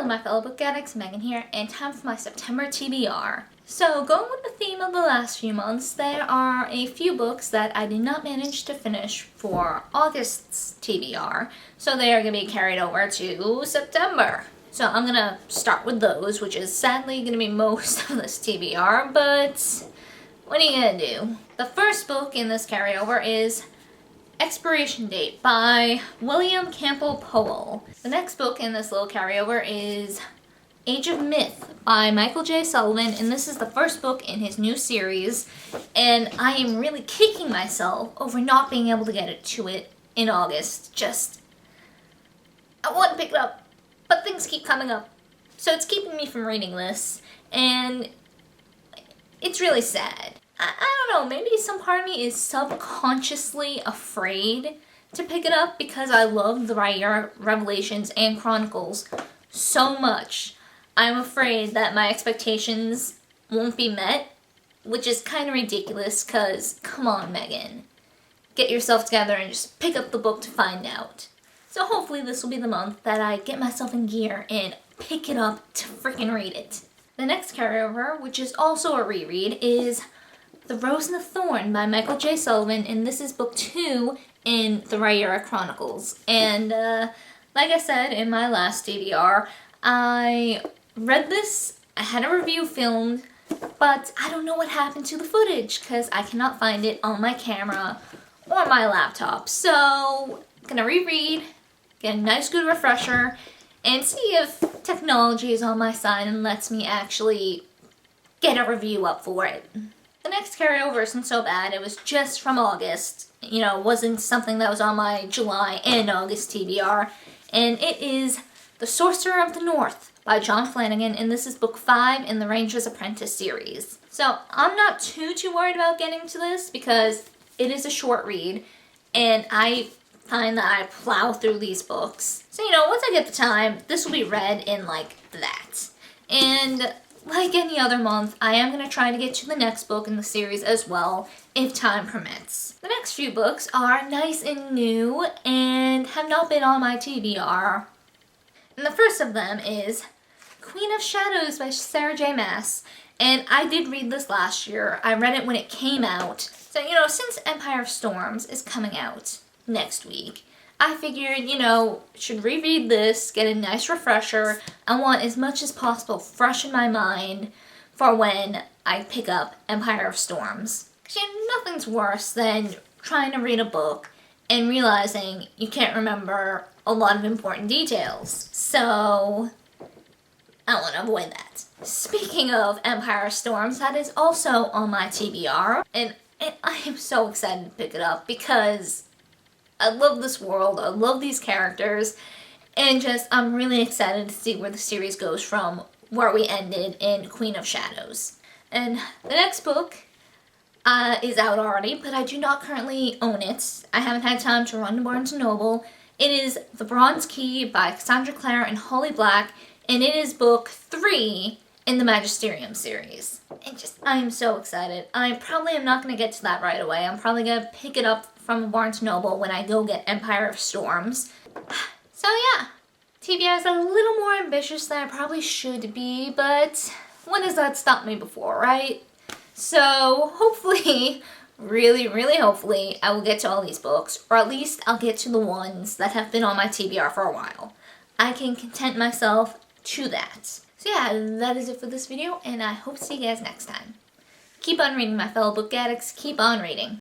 Hello my fellow book addicts, Megan here, and time for my September TBR. So going with the theme of the last few months, there are a few books that I did not manage to finish for August's TBR, so they are going to be carried over to September. So I'm going to start with those, which is sadly going to be most of this TBR, but what are you going to do? The first book in this carryover is Expiration Date by William Campbell Powell. The next book in this little carryover is Age of Myth by Michael J. Sullivan, and this is the first book in his new series, and I am really kicking myself over not being able to get to it in August. I want to pick it up, but things keep coming up, so it's keeping me from reading this, and it's really sad. I don't know, maybe some part of me is subconsciously afraid to pick it up because I love the Revelations and Chronicles so much. I'm afraid that my expectations won't be met, which is kind of ridiculous because, come on Megan, get yourself together and just pick up the book to find out. So hopefully this will be the month that I get myself in gear and pick it up to freaking read it. The next carryover, which is also a reread, is The Rose and the Thorn by Michael J. Sullivan, and this is book 2 in the Reread Chronicles. And like I said in my last DVR, I read this, I had a review filmed, but I don't know what happened to the footage because I cannot find it on my camera or my laptop. So I'm gonna reread, get a nice good refresher, and see if technology is on my side and lets me actually get a review up for it. The next carryover isn't so bad. It was just from August. You know, it wasn't something that was on my July and August TBR. And it is The Sorcerer of the North by John Flanagan, and this is book 5 in the Ranger's Apprentice series. So I'm not too worried about getting to this because it is a short read, and I find that I plow through these books. So, you know, once I get the time, this will be read in like that. And like any other month, I am going to try to get to the next book in the series as well, if time permits. The next few books are nice and new and have not been on my TBR. And the first of them is Queen of Shadows by Sarah J. Maas. And I did read this last year. I read it when it came out. So, you know, since Empire of Storms is coming out next week, I figured, you know, should reread this, get a nice refresher. I want as much as possible fresh in my mind for when I pick up Empire of Storms. Because, you know, nothing's worse than trying to read a book and realizing you can't remember a lot of important details. So I want to avoid that. Speaking of Empire of Storms, that is also on my TBR. And I am so excited to pick it up because I love this world, I love these characters, and I'm really excited to see where the series goes from where we ended in Queen of Shadows. And the next book is out already, but I do not currently own it. I haven't had time to run to Barnes & Noble. It is The Bronze Key by Cassandra Clare and Holly Black, and it is book 3 in the Magisterium series. And I am so excited. I probably am not going to get to that right away. I'm probably going to pick it up from Barnes & Noble when I go get Empire of Storms. So yeah, TBR is a little more ambitious than I probably should be, but when has that stopped me before, right? So hopefully, really hopefully, I will get to all these books, or at least I'll get to the ones that have been on my TBR for a while. I can content myself to that. So yeah, that is it for this video, and I hope to see you guys next time. Keep on reading, my fellow book addicts. Keep on reading.